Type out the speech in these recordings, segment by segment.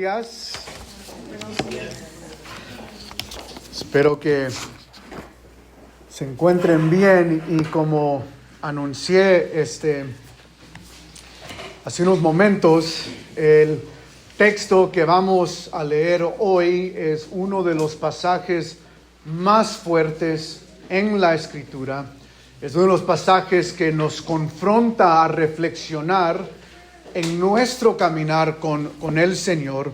días. Espero que se encuentren bien y como anuncié hace unos momentos, el texto que vamos a leer hoy es uno de los pasajes más fuertes en la Escritura. Es uno de los pasajes que nos confronta a reflexionar en nuestro caminar con el Señor.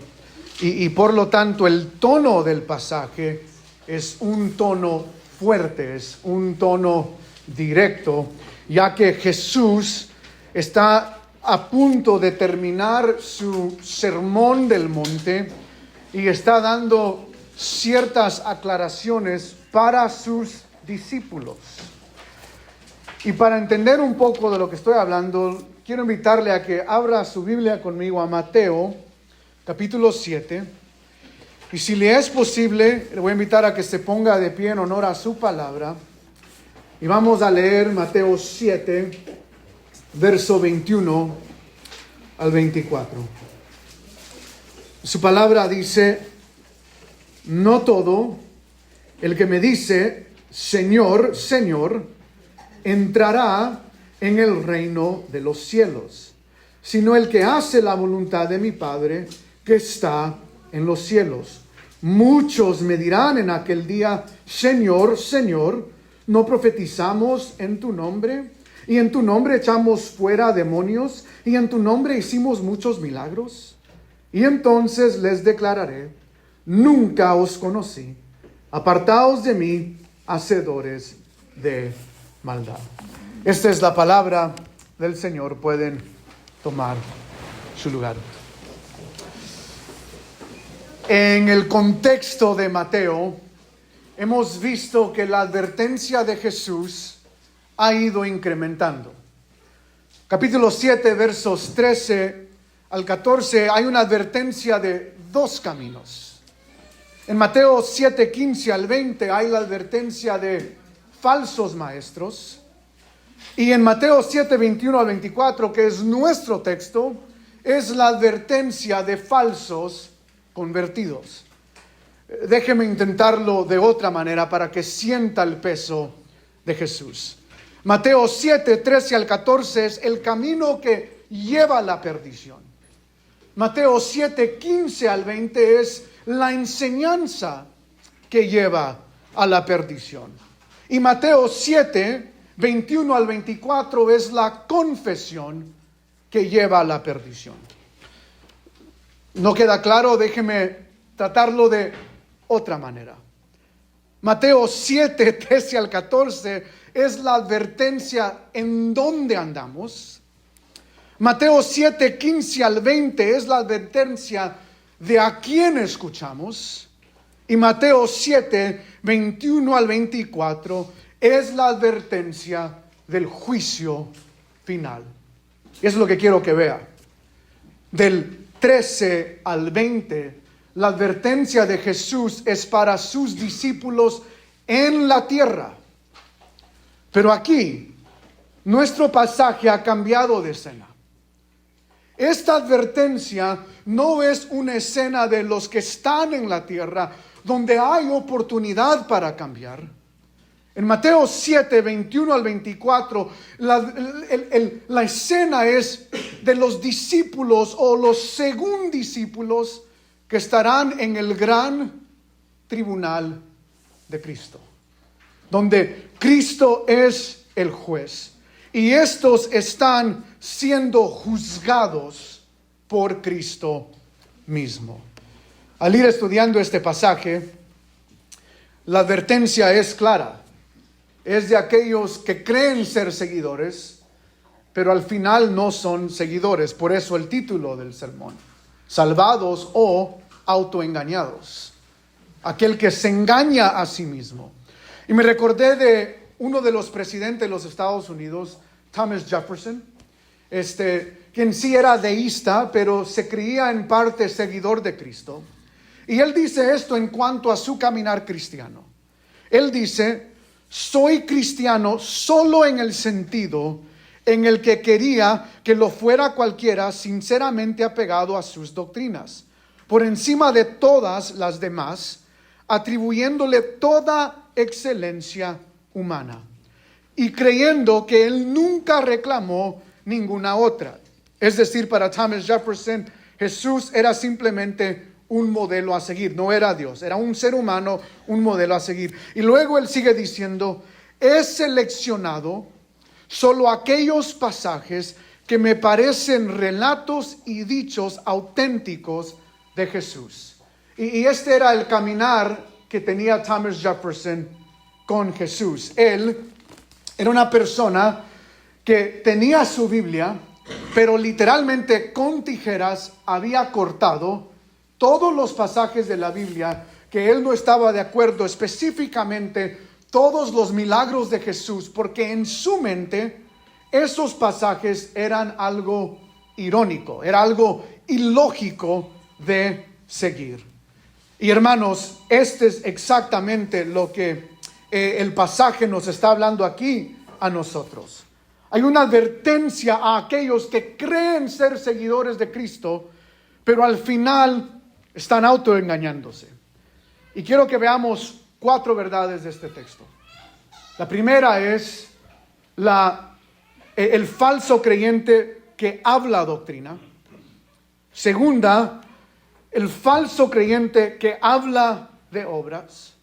Y por lo tanto el tono del pasaje es un tono fuerte, es un tono directo, ya que Jesús está a punto de terminar su sermón del monte y está dando ciertas aclaraciones para sus discípulos. Y para entender un poco de lo que estoy hablando, quiero invitarle a que abra su Biblia conmigo a Mateo, capítulo 7. Y si le es posible, le voy a invitar a que se ponga de pie en honor a su palabra. Y vamos a leer Mateo 7, verso 21 al 24. Su palabra dice: no todo el que me dice, Señor, Señor, entrará en el reino de los cielos, sino el que hace la voluntad de mi Padre que está en los cielos. Muchos me dirán en aquel día: Señor, Señor, ¿no profetizamos en tu nombre? Y en tu nombre echamos fuera demonios, y en tu nombre hicimos muchos milagros. Y entonces les declararé: nunca os conocí. Apartaos de mí, hacedores de maldad. Esta es la palabra del Señor. Pueden tomar su lugar. En el contexto de Mateo, hemos visto que la advertencia de Jesús ha ido incrementando. Capítulo 7, versos 13 al 14, hay una advertencia de dos caminos. En Mateo 7, 15 al 20, hay la advertencia de falsos maestros. Y en Mateo 7, 21 al 24, que es nuestro texto, es la advertencia de falsos convertidos. Déjeme intentarlo de otra manera para que sienta el peso de Jesús. Mateo 7, 13 al 14 es el camino que lleva a la perdición. Mateo 7, 15 al 20 es la enseñanza que lleva a la perdición. Y Mateo 7, 21 al 24 es la confesión que lleva a la perdición. ¿No queda claro? Déjeme tratarlo de otra manera. Mateo 7, 13 al 14 es la advertencia en dónde andamos. Mateo 7, 15 al 20 es la advertencia de a quién escuchamos. Y Mateo 7, 21 al 24 es la advertencia del juicio final. Eso es lo que quiero que vea. Del 13 al 20, la advertencia de Jesús es para sus discípulos en la tierra. Pero aquí, nuestro pasaje ha cambiado de escena. Esta advertencia no es una escena de los que están en la tierra, donde hay oportunidad para cambiar. En Mateo 7, 21 al 24, la escena es de los discípulos o los segundiscípulos que estarán en el gran tribunal de Cristo, donde Cristo es el juez. Y estos están siendo juzgados por Cristo mismo. Al ir estudiando este pasaje, la advertencia es clara. Es de aquellos que creen ser seguidores, pero al final no son seguidores. Por eso el título del sermón: salvados o autoengañados. Aquel que se engaña a sí mismo. Y me recordé de uno de los presidentes de los Estados Unidos, Thomas Jefferson, quien sí era deísta, pero se creía en parte seguidor de Cristo. Y él dice esto en cuanto a su caminar cristiano. Él dice: soy cristiano solo en el sentido en el que quería que lo fuera cualquiera sinceramente apegado a sus doctrinas. por encima de todas las demás, atribuyéndole toda excelencia humana y creyendo que él nunca reclamó ninguna otra. Es decir, para Thomas Jefferson, Jesús era simplemente un modelo a seguir, no era Dios, era un ser humano, un modelo a seguir. Y luego él sigue diciendo, he seleccionado solo aquellos pasajes que me parecen relatos y dichos auténticos de Jesús. Y este era el caminar que tenía Thomas Jefferson con Jesús. Él era una persona que tenía su Biblia, pero literalmente con tijeras había cortado todos los pasajes de la Biblia que él no estaba de acuerdo, específicamente todos los milagros de Jesús, porque en su mente esos pasajes eran algo irónico, era algo ilógico de seguir. Y hermanos, este es exactamente lo que el pasaje nos está hablando aquí a nosotros. Hay una advertencia a aquellos que creen ser seguidores de Cristo, pero al final están autoengañándose. Y quiero que veamos 4 verdades de este texto. La primera es el falso creyente que habla doctrina. Segunda, el falso creyente que habla de obras.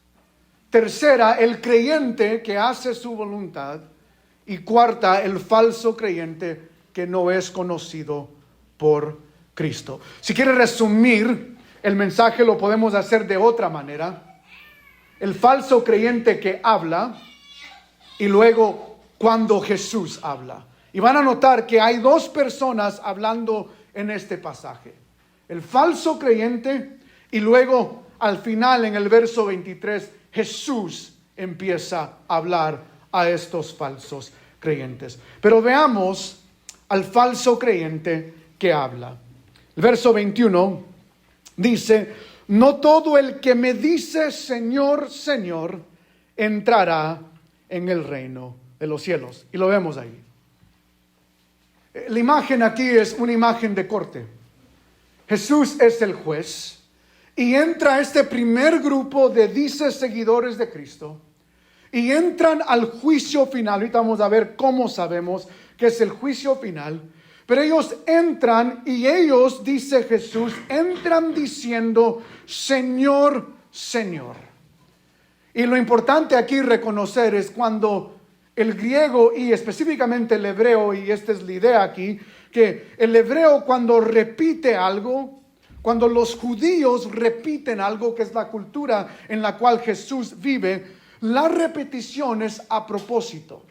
Tercera, el creyente que hace su voluntad. Y cuarta, el falso creyente que no es conocido por Cristo. Si quiere resumir el mensaje, lo podemos hacer de otra manera. El falso creyente que habla y luego cuando Jesús habla. Y van a notar que hay 2 personas hablando en este pasaje. El falso creyente y luego al final en el verso 23 Jesús empieza a hablar a estos falsos creyentes. Pero veamos al falso creyente que habla. El verso 21 dice, no todo el que me dice Señor, Señor, entrará en el reino de los cielos. Y lo vemos ahí. La imagen aquí es una imagen de corte. Jesús es el juez y entra este primer grupo de seguidores de Cristo y entran al juicio final. Ahorita vamos a ver cómo sabemos que es el juicio final. Pero ellos entran y ellos, dice Jesús, entran diciendo, Señor, Señor. Y lo importante aquí reconocer es cuando el griego y específicamente el hebreo, y esta es la idea aquí, que el hebreo cuando repite algo, cuando los judíos repiten algo, que es la cultura en la cual Jesús vive, la repetición es a propósito.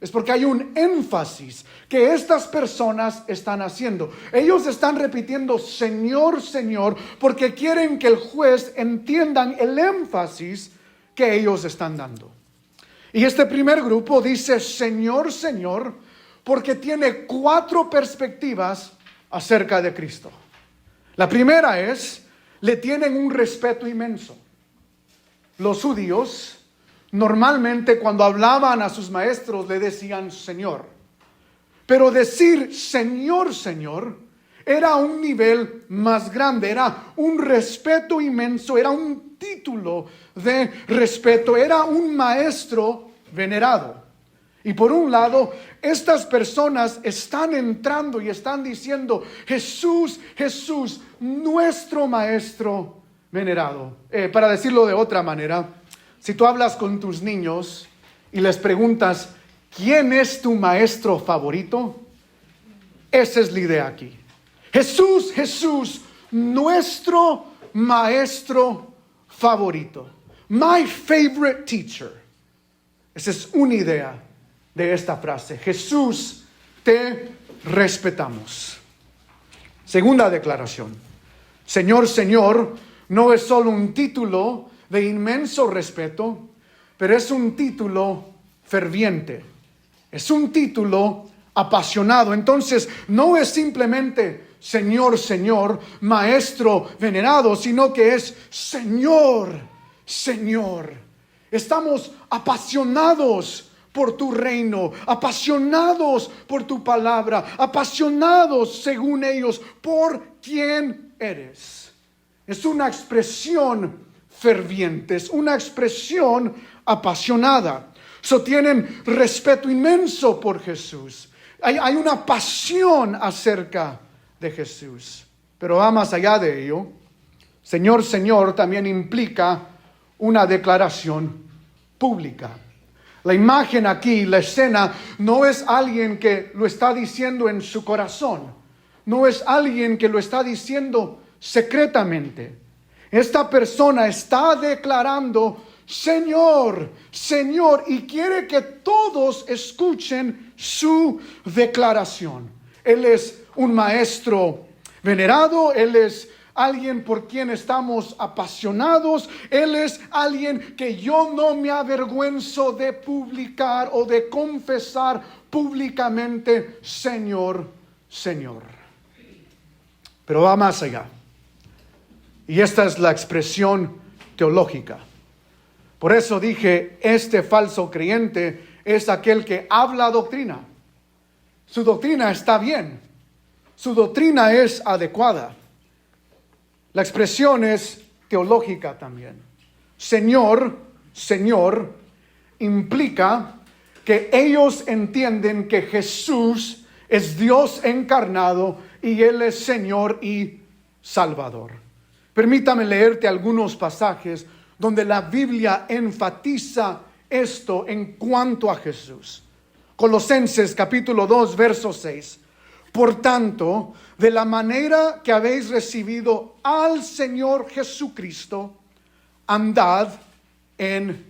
Es porque hay un énfasis que estas personas están haciendo. Ellos están repitiendo Señor, Señor, porque quieren que el juez entiendan el énfasis que ellos están dando. Y este primer grupo dice Señor, Señor, porque tiene 4 perspectivas acerca de Cristo. La primera es, le tienen un respeto inmenso. Los judíos normalmente cuando hablaban a sus maestros le decían Señor. Pero decir Señor, Señor era un nivel más grande, era un respeto inmenso, era un título de respeto, era un maestro venerado. Y por un lado, estas personas están entrando y están diciendo Jesús, Jesús, nuestro maestro venerado. Para decirlo de otra manera, si tú hablas con tus niños y les preguntas, ¿quién es tu maestro favorito? Esa es la idea aquí. Jesús, Jesús, nuestro maestro favorito. My favorite teacher. Esa es una idea de esta frase. Jesús, te respetamos. Segunda declaración. Señor, Señor, no es solo un título de inmenso respeto, pero es un título ferviente, es un título apasionado. Entonces no es simplemente Señor, Señor, Maestro venerado, sino que es Señor, Señor. Estamos apasionados por tu reino, apasionados por tu palabra, apasionados según ellos por quién eres. Es una expresión ferviente, es una expresión apasionada. Tienen respeto inmenso por Jesús. Hay una pasión acerca de Jesús. Pero va más allá de ello. Señor, Señor también implica una declaración pública. La imagen aquí, la escena, no es alguien que lo está diciendo en su corazón. No es alguien que lo está diciendo secretamente. Esta persona está declarando, Señor, Señor, y quiere que todos escuchen su declaración. Él es un maestro venerado, Él es alguien por quien estamos apasionados. Él es alguien que yo no me avergüenzo de publicar o de confesar públicamente, Señor, Señor. Pero va más allá. Y esta es la expresión teológica. Por eso dije, este falso creyente es aquel que habla doctrina. Su doctrina está bien. Su doctrina es adecuada. La expresión es teológica también. Señor, Señor, implica que ellos entienden que Jesús es Dios encarnado y Él es Señor y Salvador. Permítame leerte algunos pasajes donde la Biblia enfatiza esto en cuanto a Jesús. Colosenses capítulo 2, verso 6. Por tanto, de la manera que habéis recibido al Señor Jesucristo, andad en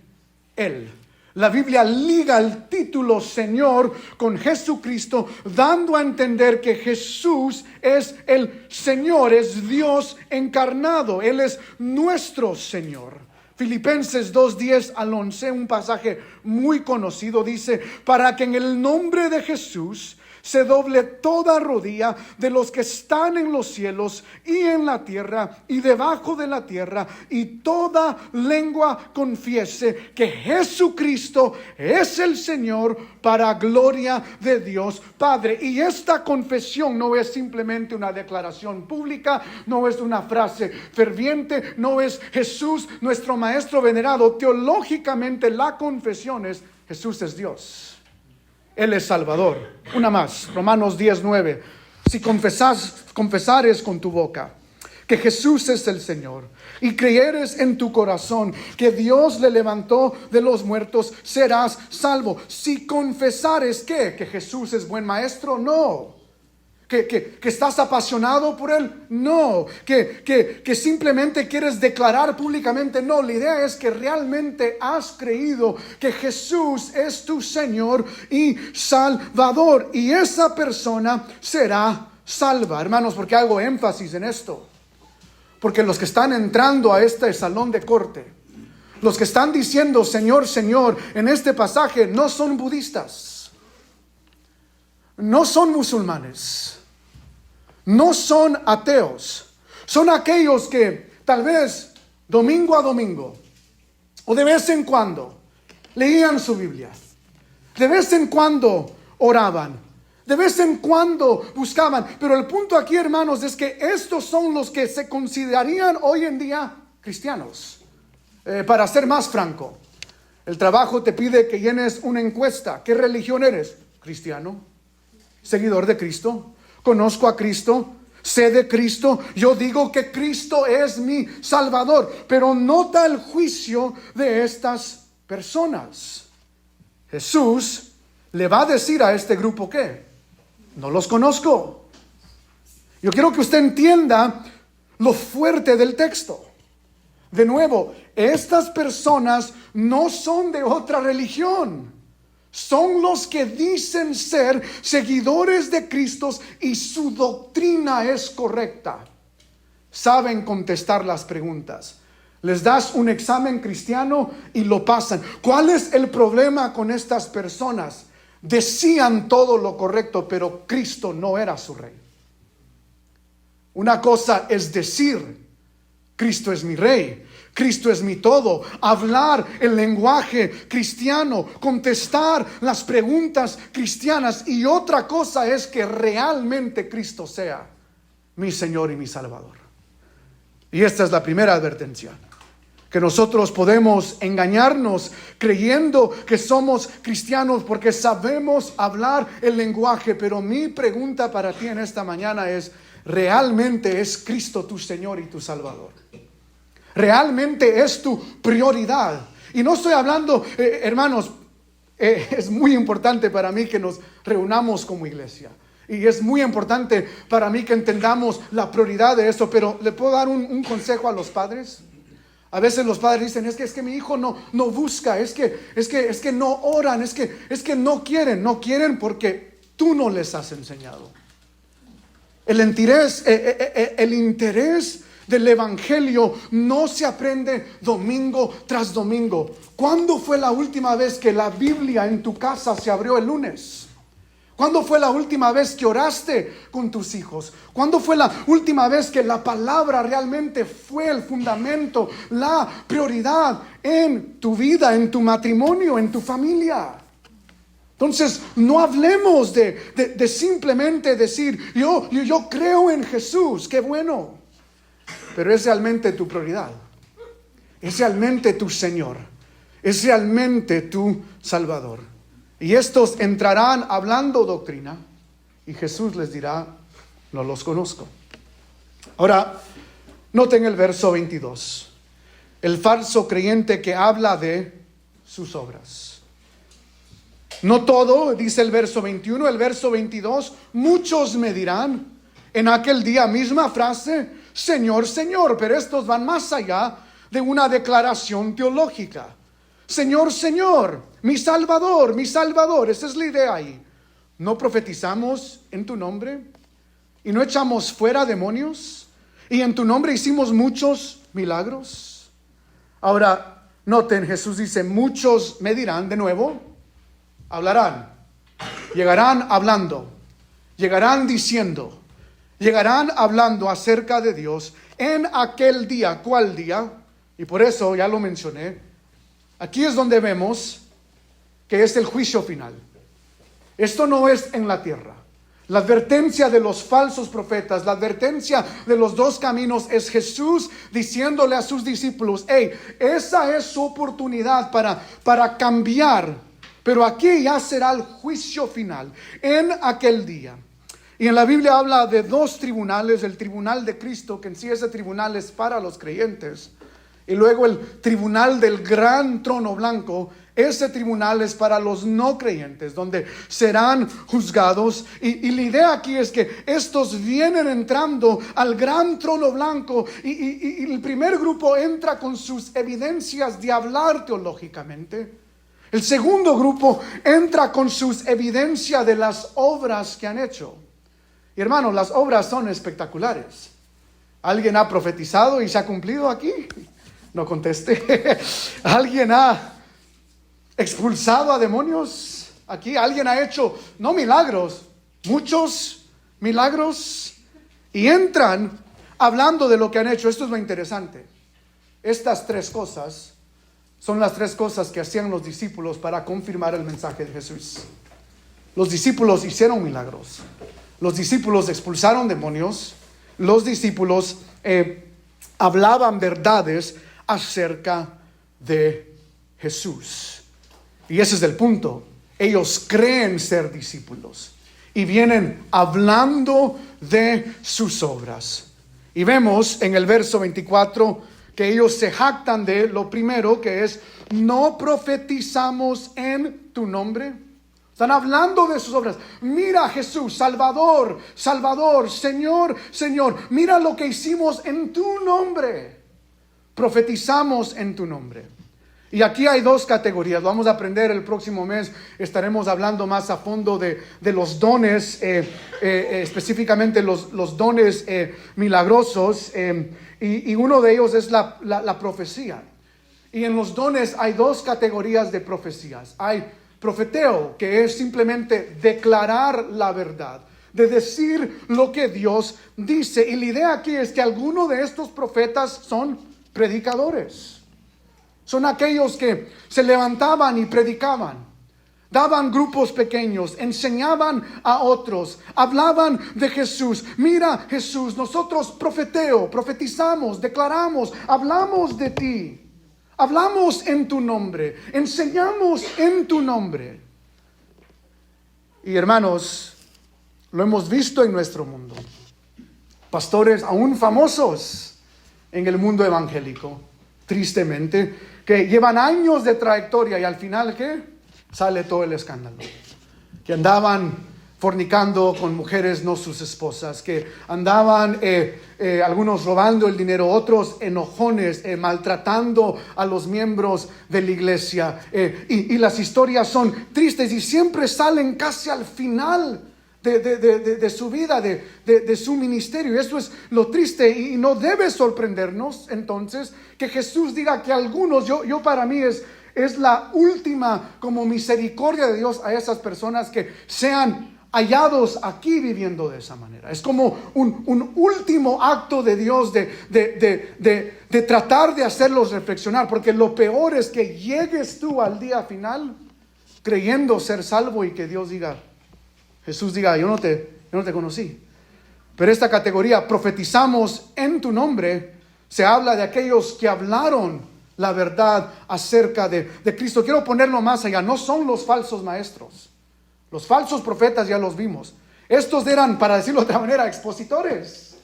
Él. La Biblia liga el título Señor con Jesucristo, dando a entender que Jesús es el Señor, es Dios encarnado. Él es nuestro Señor. Filipenses 2:10 al 11, un pasaje muy conocido, dice: para que en el nombre de Jesús se doble toda rodilla de los que están en los cielos y en la tierra y debajo de la tierra, y toda lengua confiese que Jesucristo es el Señor, para gloria de Dios Padre. Y esta confesión no es simplemente una declaración pública, no es una frase ferviente, no es Jesús nuestro Maestro venerado. Teológicamente la confesión es: Jesús es Dios. Él es Salvador. Una más, Romanos 10:9. Si confesares con tu boca que Jesús es el Señor y creyeres en tu corazón que Dios le levantó de los muertos, serás salvo. Si confesares que Jesús es buen maestro, no. Que estás apasionado por Él, no. Que simplemente quieres declarar públicamente, no. La idea es que realmente has creído que Jesús es tu Señor y Salvador, y esa persona será salva. Hermanos, ¿por qué hago énfasis en esto? Porque los que están entrando a este salón de corte, los que están diciendo Señor, Señor en este pasaje, no son budistas, no son musulmanes, no son ateos. Son aquellos que tal vez domingo a domingo o de vez en cuando leían su Biblia, de vez en cuando oraban, de vez en cuando buscaban. Pero el punto aquí, hermanos, es que estos son los que se considerarían hoy en día cristianos. Para ser más franco, el trabajo te pide que llenes una encuesta. ¿Qué religión eres? Cristiano. Seguidor de Cristo. Conozco a Cristo, sé de Cristo, yo digo que Cristo es mi Salvador. Pero nota el juicio de estas personas. Jesús le va a decir a este grupo ¿qué? No los conozco. Yo quiero que usted entienda lo fuerte del texto. De nuevo, estas personas no son de otra religión. Son los que dicen ser seguidores de Cristo y su doctrina es correcta. Saben contestar las preguntas. Les das un examen cristiano y lo pasan. ¿Cuál es el problema con estas personas? Decían todo lo correcto, pero Cristo no era su rey. Una cosa es decir, Cristo es mi rey, Cristo es mi todo, hablar el lenguaje cristiano, contestar las preguntas cristianas, y otra cosa es que realmente Cristo sea mi Señor y mi Salvador. Y esta es la primera advertencia. Que nosotros podemos engañarnos creyendo que somos cristianos porque sabemos hablar el lenguaje. Pero mi pregunta para ti en esta mañana es, ¿realmente es Cristo tu Señor y tu Salvador? ¿Realmente es tu prioridad? Y no estoy hablando, hermanos, es muy importante para mí que nos reunamos como iglesia. Y es muy importante para mí que entendamos la prioridad de eso. Pero ¿le puedo dar un consejo a los padres? A veces los padres dicen, es que mi hijo no busca, es que no oran, es que no quieren porque tú no les has enseñado. El interés del evangelio no se aprende domingo tras domingo. ¿Cuándo fue la última vez que la Biblia en tu casa se abrió el lunes? ¿Cuándo fue la última vez que oraste con tus hijos? ¿Cuándo fue la última vez que la palabra realmente fue el fundamento, la prioridad en tu vida, en tu matrimonio, en tu familia? Entonces, no hablemos de simplemente decir, yo creo en Jesús, qué bueno. Pero es realmente tu prioridad. Es realmente tu Señor. Es realmente tu Salvador. Y estos entrarán hablando doctrina y Jesús les dirá, no los conozco. Ahora, noten el verso 22. El falso creyente que habla de sus obras. No todo, dice el verso 21, el verso 22, muchos me dirán en aquel día, misma frase, Señor, Señor, pero estos van más allá de una declaración teológica. Señor, Señor, mi Salvador, esa es la idea ahí. ¿No profetizamos en tu nombre? ¿Y no echamos fuera demonios? ¿Y en tu nombre hicimos muchos milagros? Ahora, noten, Jesús dice, muchos me dirán de nuevo, hablarán, llegarán hablando, llegarán diciendo, llegarán hablando acerca de Dios en aquel día. ¿Cuál día? Y por eso ya lo mencioné. Aquí es donde vemos que es el juicio final. Esto no es en la tierra. La advertencia de los falsos profetas, la advertencia de los dos caminos es Jesús diciéndole a sus discípulos, esa es su oportunidad para cambiar. Pero aquí ya será el juicio final, en aquel día. Y en la Biblia habla de dos tribunales, el tribunal de Cristo, que en sí ese tribunal es para los creyentes. Y luego el tribunal del gran trono blanco, ese tribunal es para los no creyentes, donde serán juzgados. Y la idea aquí es que estos vienen entrando al gran trono blanco y el primer grupo entra con sus evidencias de hablar teológicamente. El segundo grupo entra con sus evidencias de las obras que han hecho. Y hermanos, las obras son espectaculares. ¿Alguien ha profetizado y se ha cumplido aquí? No conteste. ¿Alguien ha expulsado a demonios aquí? ¿Alguien ha hecho, no milagros, muchos milagros? Y entran hablando de lo que han hecho. Esto es lo interesante. Estas tres cosas son las tres cosas que hacían los discípulos para confirmar el mensaje de Jesús. Los discípulos hicieron milagros. Los discípulos expulsaron demonios. Los discípulos hablaban verdades acerca de Jesús. Y ese es el punto. Ellos creen ser discípulos y vienen hablando de sus obras. Y vemos en el verso 24 que ellos se jactan de lo primero, que es, no profetizamos en tu nombre. Están hablando de sus obras. Mira, Jesús, Salvador, Salvador, Señor, Señor, mira lo que hicimos en tu nombre. Profetizamos en tu nombre. Y aquí hay dos categorías. Vamos a aprender el próximo mes. Estaremos hablando más a fondo de los dones, específicamente los dones milagrosos. Y uno de ellos es la profecía. Y en los dones hay dos categorías de profecías. Hay profeteo, que es simplemente declarar la verdad, de decir lo que Dios dice. Y la idea aquí es que algunos de estos profetas son predicadores. Son aquellos que se levantaban y predicaban. daban grupos pequeños, enseñaban a otros, hablaban de Jesús. Mira, Jesús, nosotros profetizamos, declaramos, hablamos de ti. Hablamos en tu nombre, enseñamos en tu nombre. Y hermanos, lo hemos visto en nuestro mundo. Pastores aún famosos en el mundo evangélico, tristemente, que llevan años de trayectoria y al final, ¿qué? Sale todo el escándalo. Que andaban fornicando con mujeres no sus esposas, que andaban algunos robando el dinero, otros enojones, maltratando a los miembros de la iglesia. Y las historias son tristes y siempre salen casi al final de su vida, de su ministerio. Y eso es lo triste y no debe sorprendernos entonces que Jesús diga que algunos, yo para mí es la última como misericordia de Dios a esas personas que sean hallados aquí viviendo de esa manera. Es como un último acto de Dios de tratar de hacerlos reflexionar, porque lo peor es que llegues tú al día final creyendo ser salvo y que Dios diga, Jesús diga, yo no te conocí. Pero esta categoría, profetizamos en tu nombre, se habla de aquellos que hablaron la verdad acerca de Cristo. Quiero ponerlo más allá, no son los falsos maestros. Los falsos profetas ya los vimos. Estos eran, para decirlo de otra manera, expositores.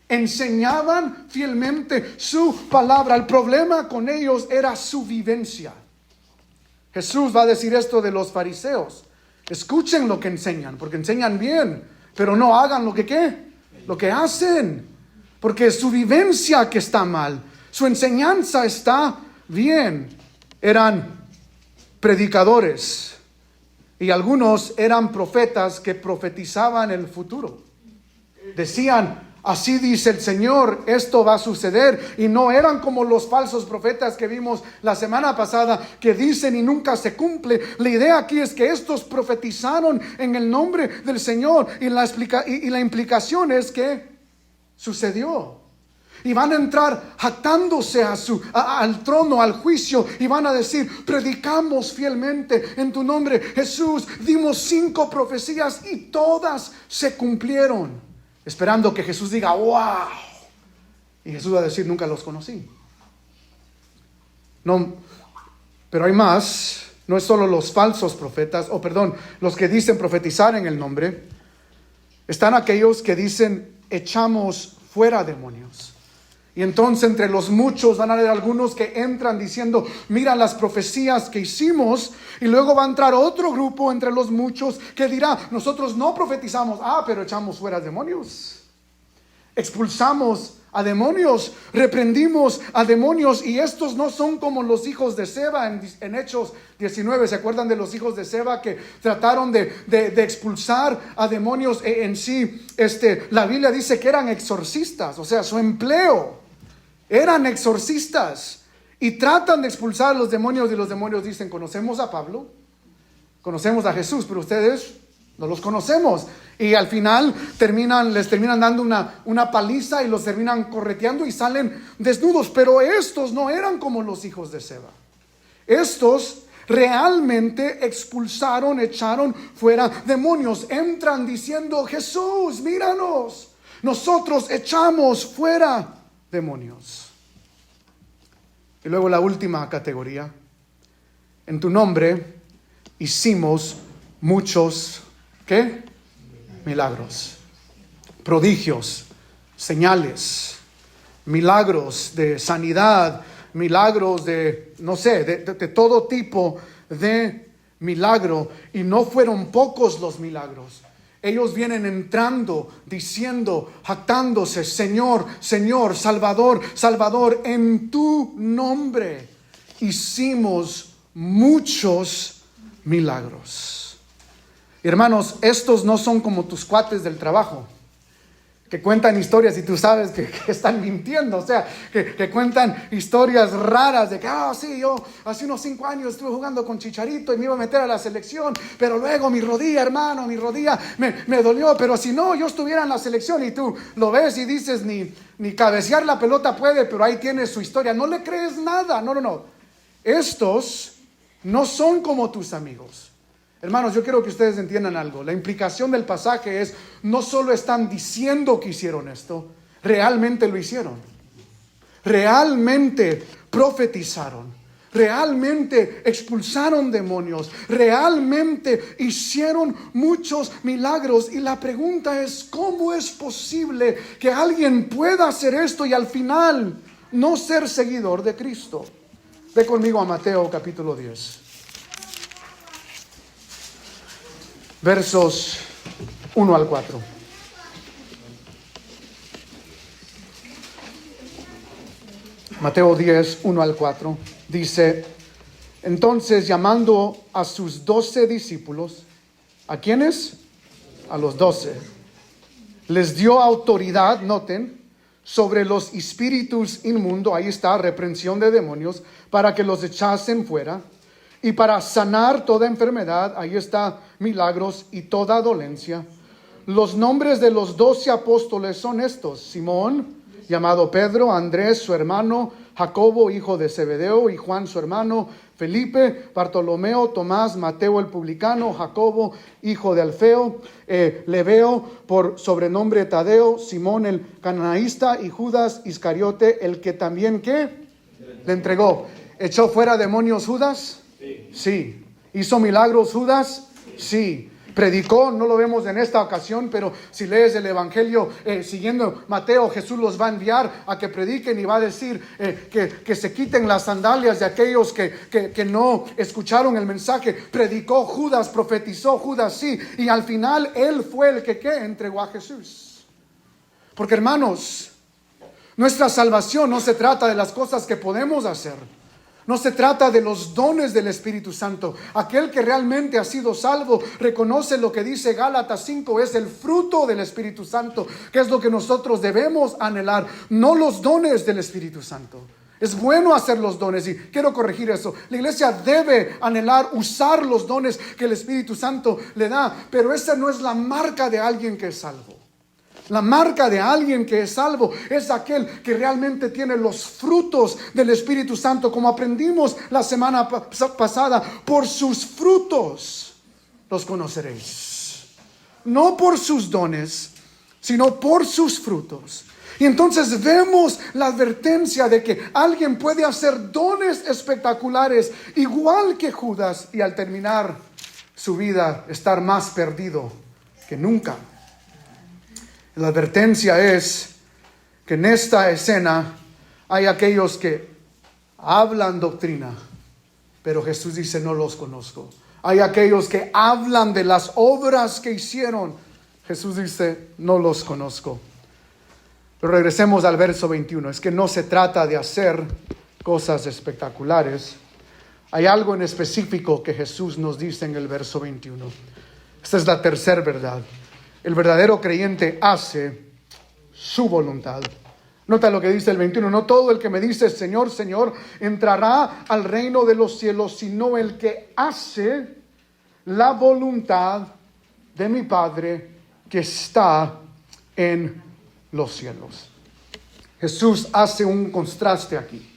Enseñaban fielmente su palabra. El problema con ellos era su vivencia. Jesús va a decir esto de los fariseos. Escuchen lo que enseñan, porque enseñan bien, pero no hagan lo que hacen. Porque es su vivencia que está mal. Su enseñanza está bien. Eran predicadores. Y algunos eran profetas que profetizaban el futuro. Decían, así dice el Señor, esto va a suceder. Y no eran como los falsos profetas que vimos la semana pasada, que dicen y nunca se cumple. La idea aquí es que estos profetizaron en el nombre del Señor. Y la implicación es que sucedió. Y van a entrar jactándose al trono, al juicio, y van a decir, predicamos fielmente en tu nombre, Jesús, dimos 5 profecías y todas se cumplieron. Esperando que Jesús diga, wow. Y Jesús va a decir, nunca los conocí. No, pero hay más. No es solo los falsos profetas, los que dicen profetizar en el nombre. Están aquellos que dicen, echamos fuera demonios. Y entonces entre los muchos van a haber algunos que entran diciendo, mira las profecías que hicimos. Y luego va a entrar otro grupo entre los muchos que dirá, nosotros no profetizamos, pero echamos fuera demonios. Expulsamos a demonios, reprendimos a demonios. Y estos no son como los hijos de Seba en Hechos 19. ¿Se acuerdan de los hijos de Seba que trataron de expulsar a demonios en sí? La Biblia dice que eran exorcistas, o sea, su empleo. Eran exorcistas y tratan de expulsar a los demonios, y los demonios dicen, conocemos a Pablo, conocemos a Jesús, pero ustedes no los conocemos. Y al final les terminan dando una paliza y los terminan correteando y salen desnudos. Pero estos no eran como los hijos de Seba. Estos realmente expulsaron, echaron fuera demonios. Entran diciendo, Jesús, míranos, nosotros echamos fuera demonios. Y luego la última categoría, en tu nombre hicimos muchos, ¿qué? Milagros, prodigios, señales, milagros de sanidad, milagros de todo tipo de milagro. Y no fueron pocos los milagros. Ellos vienen entrando, diciendo, jactándose, Señor, Señor, Salvador, Salvador, en tu nombre hicimos muchos milagros. Hermanos, estos no son como tus cuates del trabajo, que cuentan historias y tú sabes que están mintiendo. O sea, que cuentan historias raras de que, sí, yo hace unos 5 años estuve jugando con Chicharito y me iba a meter a la selección, pero luego mi rodilla me dolió, pero si no, yo estuviera en la selección. Y tú lo ves y dices, ni cabecear la pelota puede, pero ahí tiene su historia. No le crees nada, no. Estos no son como tus amigos. Hermanos, yo quiero que ustedes entiendan algo. La implicación del pasaje es, no solo están diciendo que hicieron esto, realmente lo hicieron. Realmente profetizaron. Realmente expulsaron demonios. Realmente hicieron muchos milagros. Y la pregunta es, ¿cómo es posible que alguien pueda hacer esto y al final no ser seguidor de Cristo? Ve conmigo a Mateo capítulo 10. Versos 1 al 4. Mateo 10, 1 al 4. Dice, entonces llamando a sus 12 discípulos, ¿a quiénes? A los 12. Les dio autoridad, noten, sobre los espíritus inmundos, ahí está, reprensión de demonios, para que los echasen fuera. Y para sanar toda enfermedad, ahí está, milagros y toda dolencia. Los nombres de los 12 apóstoles son estos: Simón, llamado Pedro; Andrés, su hermano; Jacobo, hijo de Zebedeo, y Juan, su hermano; Felipe, Bartolomeo, Tomás, Mateo el publicano, Jacobo, hijo de Alfeo, Lebeo, por sobrenombre Tadeo, Simón el canaanita, y Judas Iscariote, el que también, ¿qué? Le entregó. ¿Echó fuera demonios Judas? Sí. ¿Hizo milagros Judas? Sí. Predicó, no lo vemos en esta ocasión, pero si lees el Evangelio siguiendo Mateo, Jesús los va a enviar a que prediquen y va a decir que se quiten las sandalias de aquellos que no escucharon el mensaje. Predicó Judas, profetizó Judas, sí, y al final él fue el que entregó a Jesús. Porque hermanos, nuestra salvación no se trata de las cosas que podemos hacer. No se trata de los dones del Espíritu Santo. Aquel que realmente ha sido salvo reconoce lo que dice Gálatas 5, es el fruto del Espíritu Santo, que es lo que nosotros debemos anhelar, no los dones del Espíritu Santo. Es bueno hacer los dones y quiero corregir eso. La iglesia debe anhelar usar los dones que el Espíritu Santo le da, pero esa no es la marca de alguien que es salvo. La marca de alguien que es salvo es aquel que realmente tiene los frutos del Espíritu Santo, como aprendimos la semana pasada. Por sus frutos los conoceréis. No por sus dones, sino por sus frutos. Y entonces vemos la advertencia de que alguien puede hacer dones espectaculares igual que Judas y al terminar su vida estar más perdido que nunca. La advertencia es que en esta escena hay aquellos que hablan doctrina, pero Jesús dice, no los conozco. Hay aquellos que hablan de las obras que hicieron. Jesús dice, no los conozco. Pero regresemos al verso 21. Es que no se trata de hacer cosas espectaculares. Hay algo en específico que Jesús nos dice en el verso 21. Esta es la tercera verdad. El verdadero creyente hace su voluntad. Nota lo que dice el 21. No todo el que me dice Señor, Señor, entrará al reino de los cielos, sino el que hace la voluntad de mi Padre que está en los cielos. Jesús hace un contraste aquí.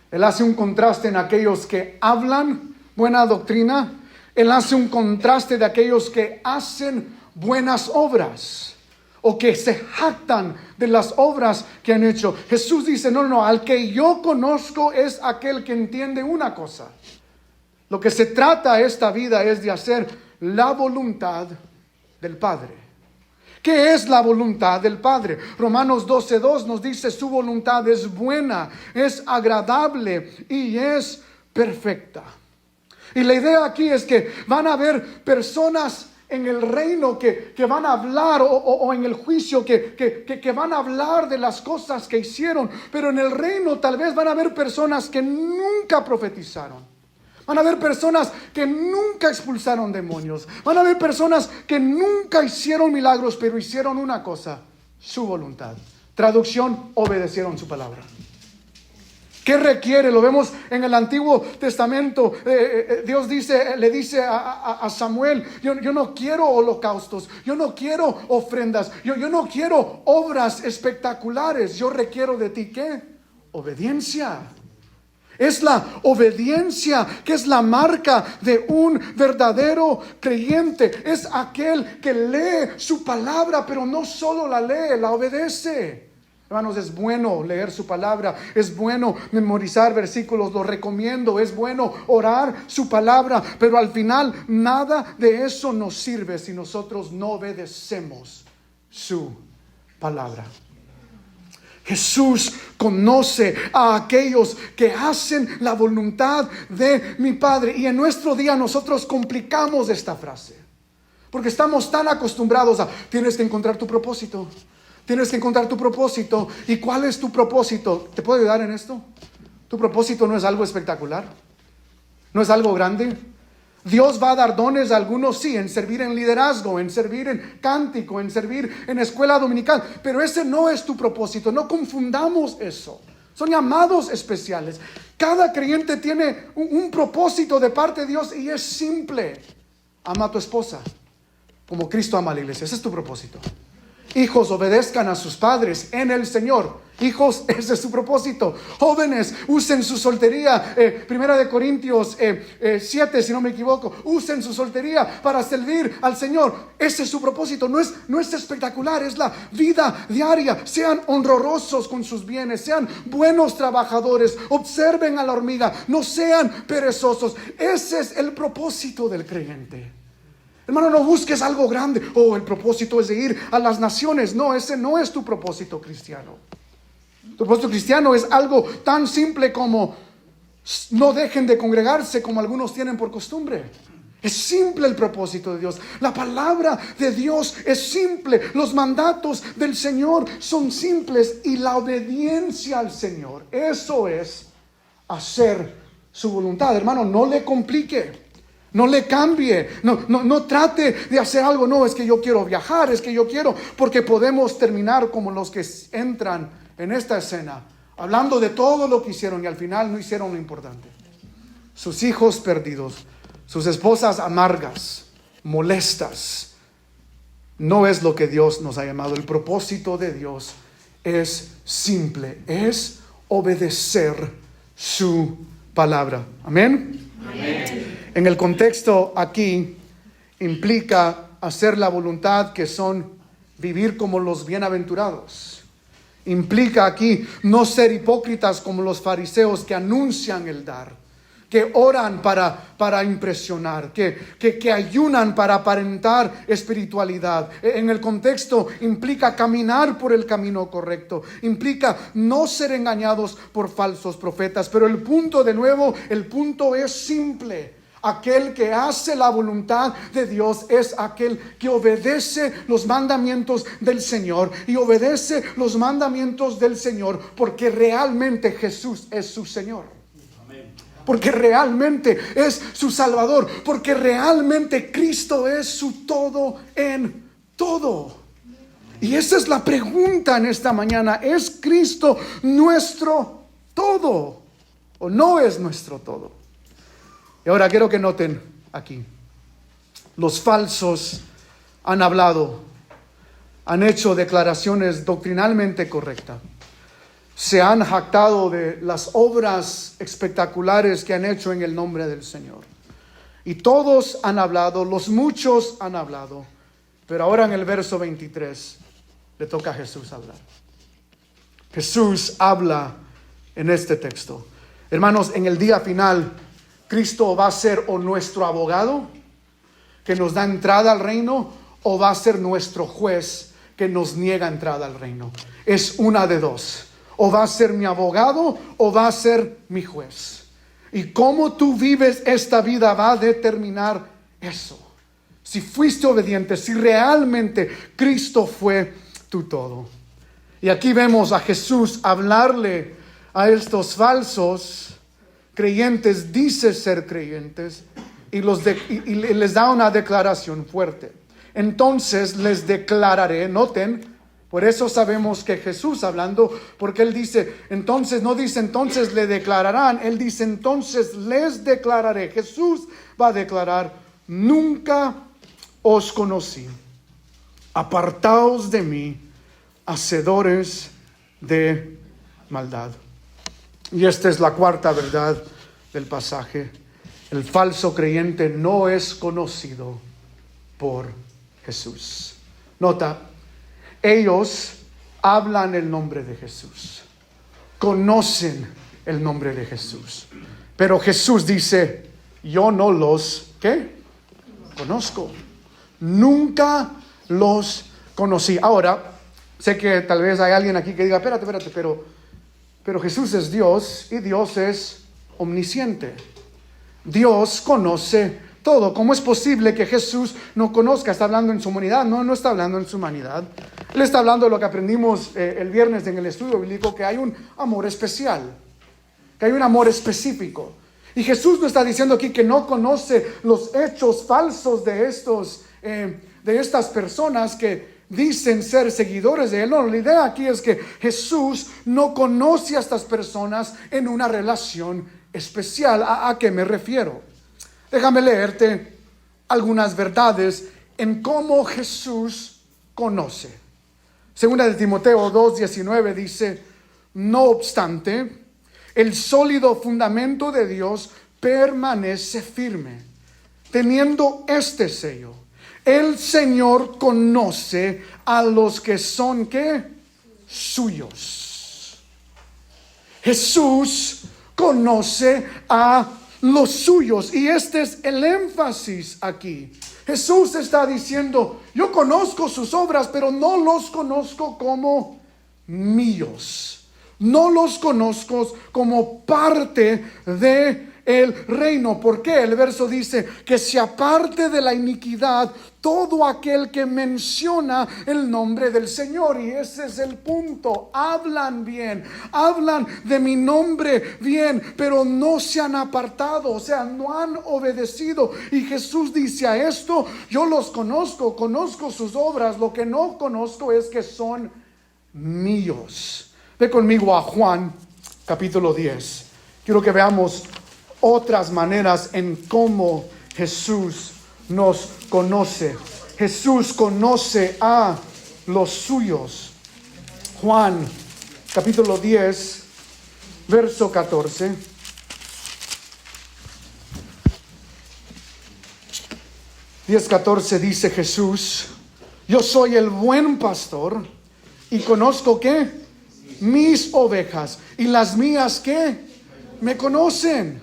Él hace un contraste en aquellos que hablan buena doctrina. Él hace un contraste de aquellos que hacen buenas obras o que se jactan de las obras que han hecho. Jesús dice, no, al que yo conozco es aquel que entiende una cosa. Lo que se trata esta vida es de hacer la voluntad del Padre. ¿Qué es la voluntad del Padre? Romanos 12:2 nos dice, su voluntad es buena, es agradable y es perfecta. Y la idea aquí es que van a haber personas en el reino que van a hablar o en el juicio que van a hablar de las cosas que hicieron, pero en el reino tal vez van a haber personas que nunca profetizaron, van a haber personas que nunca expulsaron demonios, van a haber personas que nunca hicieron milagros, pero hicieron una cosa, su voluntad. Traducción, obedecieron su palabra. ¿Qué requiere? Lo vemos en el Antiguo Testamento. Dios le dice a Samuel, yo no quiero holocaustos, yo no quiero ofrendas, yo no quiero obras espectaculares. Yo requiero de ti, ¿qué? Obediencia. Es la obediencia que es la marca de un verdadero creyente. Es aquel que lee su palabra, pero no solo la lee, la obedece. Hermanos, es bueno leer su palabra, es bueno memorizar versículos, lo recomiendo, es bueno orar su palabra, pero al final nada de eso nos sirve si nosotros no obedecemos su palabra. Jesús conoce a aquellos que hacen la voluntad de mi Padre. Y en nuestro día nosotros complicamos esta frase, porque estamos tan acostumbrados a: tienes que encontrar tu propósito. Tienes que encontrar tu propósito. ¿Y cuál es tu propósito? ¿Te puedo ayudar en esto? Tu propósito no es algo espectacular, no es algo grande. Dios va a dar dones a algunos, sí, en servir en liderazgo, en servir en cántico, en servir en escuela dominical, pero ese no es tu propósito. No confundamos eso. Son llamados especiales. Cada creyente tiene un propósito de parte de Dios y es simple: ama a tu esposa como Cristo ama a la iglesia. Ese es tu propósito. Hijos, obedezcan a sus padres en el Señor. Hijos, ese es su propósito. Jóvenes, usen su soltería. Primera de Corintios 7, si no me equivoco. Usen su soltería para servir al Señor. Ese es su propósito. No es espectacular, es la vida diaria. Sean honrosos con sus bienes. Sean buenos trabajadores. Observen a la hormiga. No sean perezosos. Ese es el propósito del creyente. Hermano, no busques algo grande. Oh, el propósito es de ir a las naciones. No, ese no es tu propósito cristiano. Tu propósito cristiano es algo tan simple como: no dejen de congregarse como algunos tienen por costumbre. Es simple el propósito de Dios. La palabra de Dios es simple. Los mandatos del Señor son simples. Y la obediencia al Señor, eso es hacer su voluntad. Hermano, no le complique. No le cambie, no trate de hacer algo. No, es que yo quiero viajar, es que yo quiero, porque podemos terminar como los que entran en esta escena, hablando de todo lo que hicieron y al final no hicieron lo importante. Sus hijos perdidos, sus esposas amargas, molestas. No es lo que Dios nos ha llamado. El propósito de Dios es simple, es obedecer su palabra. Amén. Amén. En el contexto aquí implica hacer la voluntad, que son vivir como los bienaventurados. Implica aquí no ser hipócritas como los fariseos que anuncian el dar, que oran para impresionar, que ayunan para aparentar espiritualidad. En el contexto implica caminar por el camino correcto, implica no ser engañados por falsos profetas. Pero el punto, de nuevo, el punto es simple. Aquel que hace la voluntad de Dios es aquel que obedece los mandamientos del Señor. Y obedece los mandamientos del Señor porque realmente Jesús es su Señor. Porque realmente es su Salvador. Porque realmente Cristo es su todo en todo. Y esa es la pregunta en esta mañana. ¿Es Cristo nuestro todo o no es nuestro todo? Y ahora quiero que noten aquí: los falsos han hablado, han hecho declaraciones doctrinalmente correctas, se han jactado de las obras espectaculares que han hecho en el nombre del Señor. Y todos han hablado, los muchos han hablado, pero ahora en el verso 23 le toca a Jesús hablar. Jesús habla en este texto. Hermanos, en el día final, Cristo va a ser o nuestro abogado que nos da entrada al reino, o va a ser nuestro juez que nos niega entrada al reino. Es una de dos: o va a ser mi abogado o va a ser mi juez. Y cómo tú vives esta vida va a determinar eso. Si fuiste obediente, si realmente Cristo fue tu todo. Y aquí vemos a Jesús hablarle a estos falsos creyentes, dice ser creyentes, y les da una declaración fuerte. Entonces les declararé. Noten, por eso sabemos que Jesús hablando, porque Él dice, entonces, no dice entonces le declararán, Él dice entonces les declararé. Jesús va a declarar: nunca os conocí, apartaos de mí, hacedores de maldad. Y esta es la cuarta verdad del pasaje. El falso creyente no es conocido por Jesús. Nota, ellos hablan el nombre de Jesús, conocen el nombre de Jesús, pero Jesús dice: yo no los, ¿qué? Conozco. Nunca los conocí. Ahora, sé que tal vez hay alguien aquí que diga: espérate, pero Jesús es Dios y Dios es omnisciente. Dios conoce todo. ¿Cómo es posible que Jesús no conozca? ¿Está hablando en su humanidad? No está hablando en su humanidad. Él está hablando de lo que aprendimos el viernes en el estudio bíblico, que hay un amor especial, que hay un amor específico. Y Jesús no está diciendo aquí que no conoce los hechos falsos de estas personas que dicen ser seguidores de Él. No, la idea aquí es que Jesús no conoce a estas personas en una relación especial. ¿A qué me refiero? Déjame leerte algunas verdades en cómo Jesús conoce. Segunda de Timoteo 2:19 dice: no obstante, el sólido fundamento de Dios permanece firme, teniendo este sello: el Señor conoce a los que son, ¿qué? Suyos. Jesús conoce a los suyos, y este es el énfasis aquí. Jesús está diciendo: yo conozco sus obras, pero no los conozco como míos. No los conozco como parte de el reino. ¿Por qué? El verso dice que se aparte de la iniquidad todo aquel que menciona el nombre del Señor. Y ese es el punto. Hablan bien, hablan de mi nombre bien, pero no se han apartado, o sea, no han obedecido. Y Jesús dice: a esto yo los conozco sus obras. Lo que no conozco es que son míos. Ve conmigo a Juan capítulo 10. Quiero que veamos otras maneras en cómo Jesús nos conoce. Jesús conoce a los suyos. Juan capítulo 10, verso 14. Dice Jesús: yo soy el buen pastor y conozco, ¿qué? Mis ovejas, y las mías, ¿qué? Me conocen.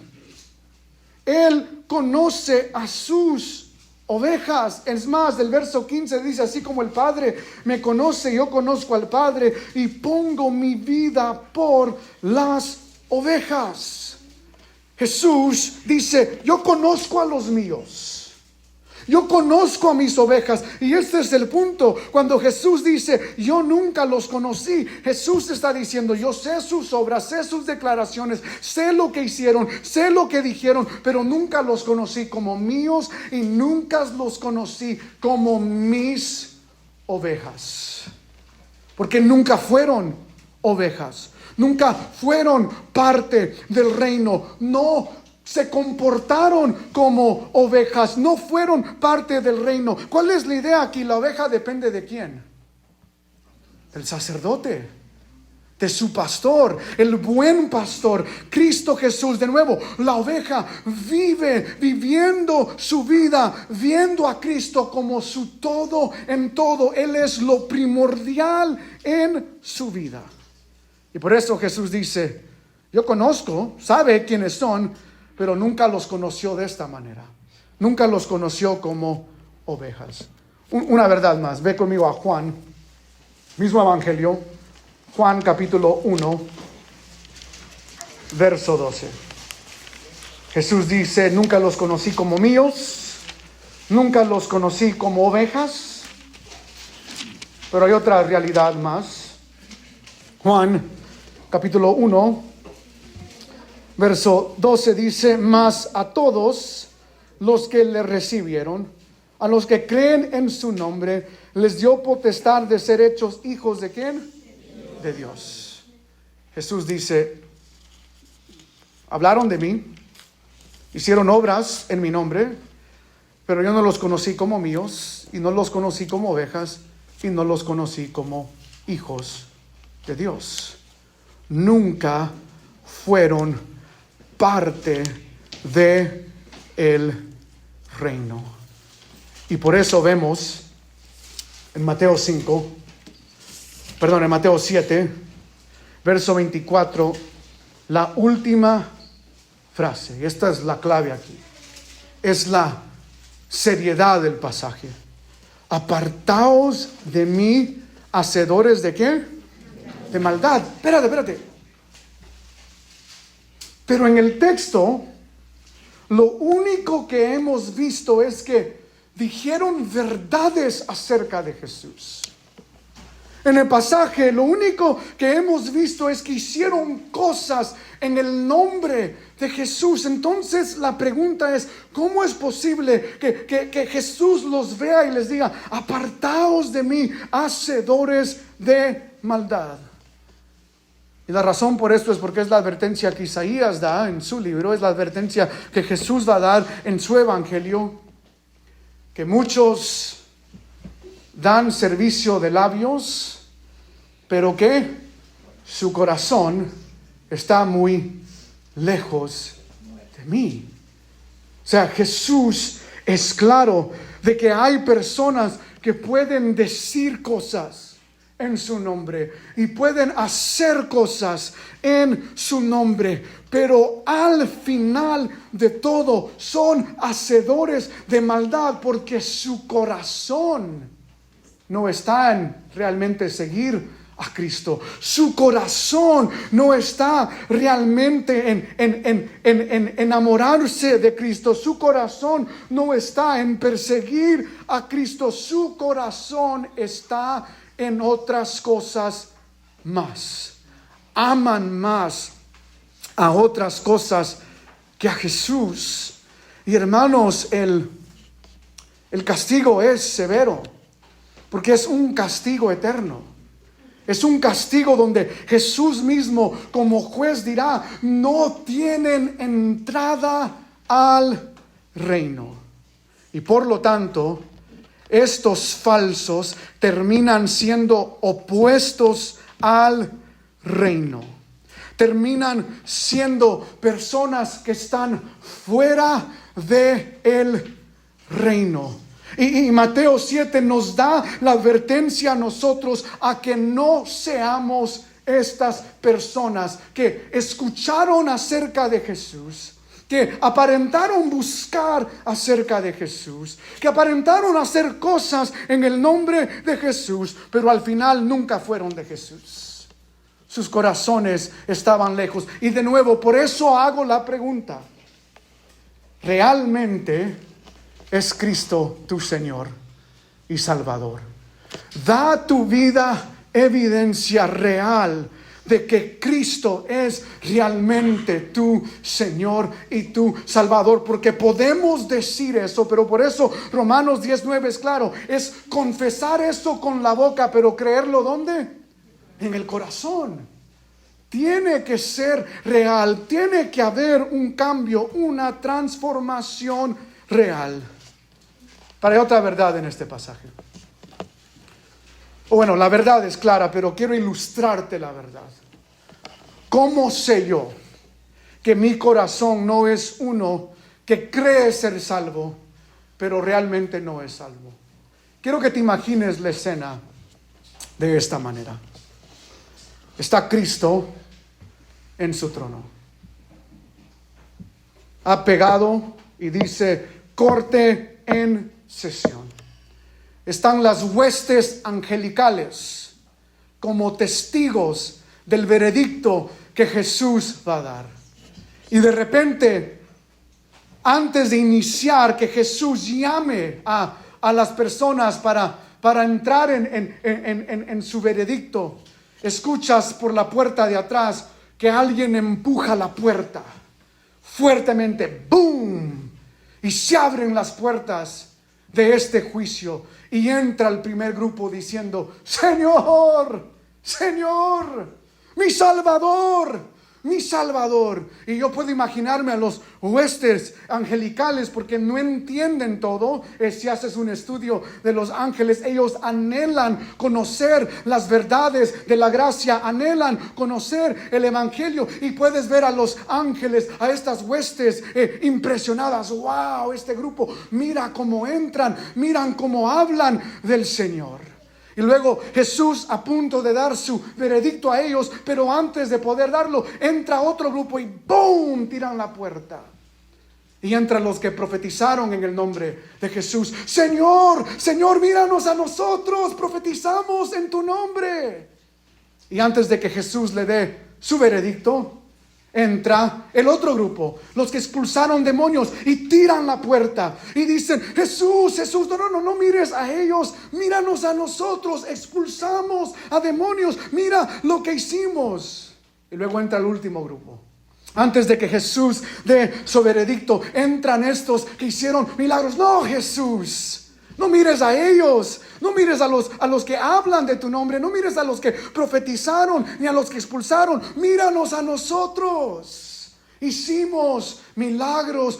Él conoce a sus ovejas. Es más, el verso 15 dice: así como el Padre me conoce, yo conozco al Padre y pongo mi vida por las ovejas. Jesús dice: yo conozco a los míos. Yo conozco a mis ovejas. Y este es el punto. Cuando Jesús dice: yo nunca los conocí, Jesús está diciendo: yo sé sus obras, sé sus declaraciones, sé lo que hicieron, sé lo que dijeron, pero nunca los conocí como míos y nunca los conocí como mis ovejas. Porque nunca fueron ovejas, nunca fueron parte del reino, no se comportaron como ovejas, no fueron parte del reino. ¿Cuál es la idea aquí? La oveja depende de ¿quién? Del sacerdote, de su pastor, el buen pastor, Cristo Jesús. De nuevo, la oveja viviendo su vida, viendo a Cristo como su todo en todo. Él es lo primordial en su vida. Y por eso Jesús dice: yo conozco, sabe quiénes son, pero nunca los conoció de esta manera. Nunca los conoció como ovejas. Una verdad más. Ve conmigo a Juan, mismo evangelio, Juan capítulo 1, verso 12. Jesús dice: nunca los conocí como míos, nunca los conocí como ovejas. Pero hay otra realidad más. Juan capítulo 1, verso 12 dice: mas a todos los que le recibieron, a los que creen en su nombre, les dio potestad de ser hechos hijos ¿de quién? De Dios. Jesús dice: hablaron de mí, hicieron obras en mi nombre, pero yo no los conocí como míos, y no los conocí como ovejas, y no los conocí como hijos de Dios. Nunca fueron parte de el reino. Y por eso vemos en Mateo 7, verso 24, la última frase. Esta es la clave aquí. Es la seriedad del pasaje. Apartaos de mí, hacedores de ¿qué? De maldad. Espérate. Pero en el texto, lo único que hemos visto es que dijeron verdades acerca de Jesús. En el pasaje, lo único que hemos visto es que hicieron cosas en el nombre de Jesús. Entonces la pregunta es, ¿cómo es posible que Jesús los vea y les diga, apartaos de mí, hacedores de maldad? Y la razón por esto es porque es la advertencia que Isaías da en su libro, es la advertencia que Jesús va a dar en su evangelio, que muchos dan servicio de labios, pero que su corazón está muy lejos de mí. O sea, Jesús es claro de que hay personas que pueden decir cosas en su nombre y pueden hacer cosas en su nombre, pero al final de todo son hacedores de maldad, porque su corazón no está en realmente seguir a Cristo. Su corazón no está realmente en enamorarse de Cristo. Su corazón no está en perseguir a Cristo. Su corazón está en otras cosas más. Aman más a otras cosas que a Jesús. Y hermanos, el castigo es severo, porque es un castigo eterno. Es un castigo donde Jesús mismo como juez dirá, no tienen entrada al reino. Y por lo tanto, estos falsos terminan siendo opuestos al reino. Terminan siendo personas que están fuera del reino. Y Mateo 7 nos da la advertencia a nosotros a que no seamos estas personas que escucharon acerca de Jesús, que aparentaron buscar acerca de Jesús, que aparentaron hacer cosas en el nombre de Jesús, pero al final nunca fueron de Jesús. Sus corazones estaban lejos. Y de nuevo, por eso hago la pregunta: ¿realmente es Cristo tu Señor y Salvador? Da tu vida evidencia real de que Cristo es realmente tu Señor y tu Salvador, porque podemos decir eso, pero por eso Romanos 10:9 es claro, es confesar eso con la boca, pero creerlo ¿dónde? En el corazón. Tiene que ser real, tiene que haber un cambio, una transformación real. Para otra verdad en este pasaje. O bueno, la verdad es clara, pero quiero ilustrarte la verdad. ¿Cómo sé yo que mi corazón no es uno que cree ser salvo, pero realmente no es salvo? Quiero que te imagines la escena de esta manera. Está Cristo en su trono. Ha pegado y dice, corte en sesión. Están las huestes angelicales como testigos del veredicto que Jesús va a dar. Y de repente, antes de iniciar, que Jesús llame a las personas para entrar en su veredicto, escuchas por la puerta de atrás que alguien empuja la puerta fuertemente, ¡boom! Y se abren las puertas de este juicio y entra el primer grupo diciendo, Señor, Señor, mi Salvador, mi Salvador. Y yo puedo imaginarme a los huestes angelicales, porque no entienden todo. Si haces un estudio de los ángeles, ellos anhelan conocer las verdades de la gracia, anhelan conocer el evangelio. Y puedes ver a los ángeles, a estas huestes impresionadas. Wow, este grupo, mira cómo entran, miran cómo hablan del Señor. Y luego Jesús, a punto de dar su veredicto a ellos, pero antes de poder darlo, entra otro grupo y ¡boom!, tiran la puerta. Y entran los que profetizaron en el nombre de Jesús. Señor, Señor, míranos a nosotros, profetizamos en tu nombre. Y antes de que Jesús le dé su veredicto, entra el otro grupo, los que expulsaron demonios, y tiran la puerta y dicen: Jesús, Jesús, no mires a ellos, míranos a nosotros, expulsamos a demonios, mira lo que hicimos. Y luego entra el último grupo. Antes de que Jesús dé su veredicto, entran estos que hicieron milagros. No, Jesús, no mires a ellos, no mires a los que hablan de tu nombre, no mires a los que profetizaron ni a los que expulsaron, míranos a nosotros. Hicimos milagros.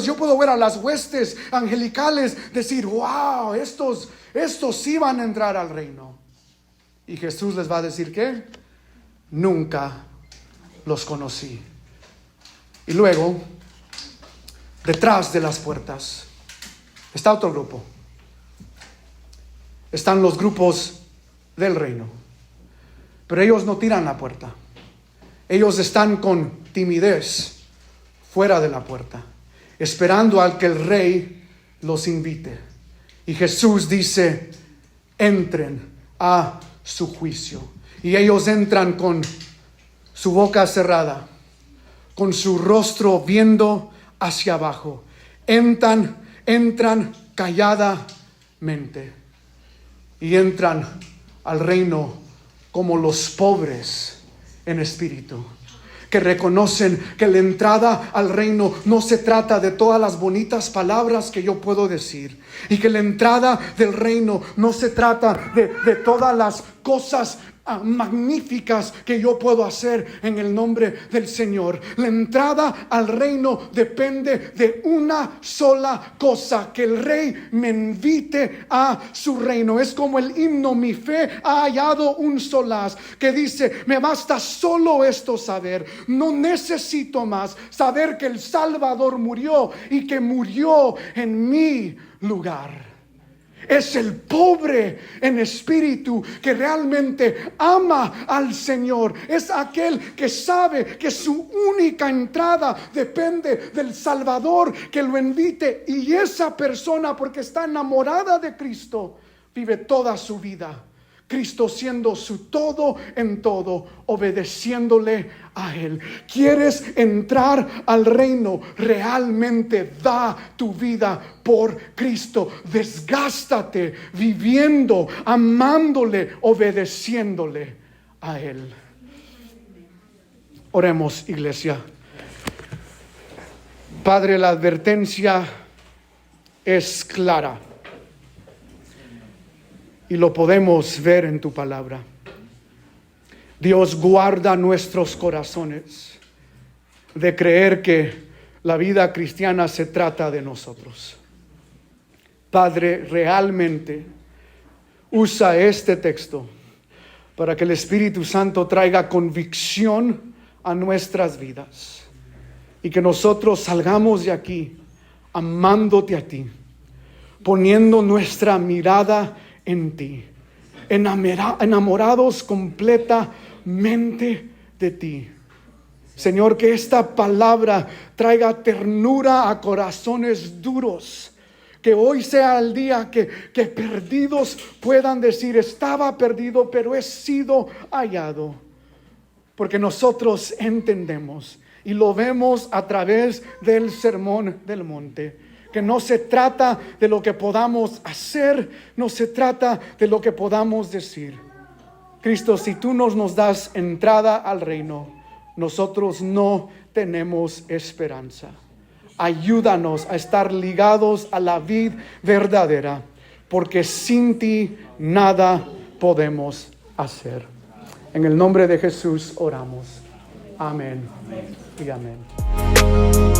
Yo puedo ver a las huestes angelicales decir: wow, estos sí van a entrar al reino. Y Jesús les va a decir: ¿qué? Nunca los conocí. Y luego, detrás de las puertas, está otro grupo. Están los grupos del reino. Pero ellos no tiran la puerta. Ellos están con timidez fuera de la puerta, esperando al que el rey los invite. Y Jesús dice: entren a su juicio. Y ellos entran con su boca cerrada, con su rostro viendo hacia abajo. Entran calladamente. Y entran al reino como los pobres en espíritu, que reconocen que la entrada al reino no se trata de todas las bonitas palabras que yo puedo decir, y que la entrada del reino no se trata de todas las cosas magníficas que yo puedo hacer en el nombre del Señor. La entrada al reino depende de una sola cosa: que el rey me invite a su reino. Es como el himno: mi fe ha hallado un solaz, que dice: me basta solo esto saber, no necesito más, saber que el Salvador murió y que murió en mi lugar. Es el pobre en espíritu que realmente ama al Señor. Es aquel que sabe que su única entrada depende del Salvador que lo invite. Y esa persona, porque está enamorada de Cristo, vive toda su vida, Cristo siendo su todo en todo, obedeciéndole a Él. ¿Quieres entrar al reino? Realmente da tu vida por Cristo. Desgástate viviendo, amándole, obedeciéndole a Él. Oremos, iglesia. Padre, la advertencia es clara. Y lo podemos ver en tu palabra. Dios, guarda nuestros corazones de creer que la vida cristiana se trata de nosotros. Padre, realmente usa este texto para que el Espíritu Santo traiga convicción a nuestras vidas, y que nosotros salgamos de aquí amándote a ti, poniendo nuestra mirada en ti, enamorados completamente de ti. Señor, que esta palabra traiga ternura a corazones duros. Que hoy sea el día que perdidos puedan decir: estaba perdido, pero he sido hallado. Porque nosotros entendemos y lo vemos a través del Sermón del Monte, que no se trata de lo que podamos hacer, no se trata de lo que podamos decir. Cristo, si tú nos das entrada al reino, nosotros no tenemos esperanza. Ayúdanos a estar ligados a la vid verdadera, porque sin ti nada podemos hacer. En el nombre de Jesús oramos. Amén y amén.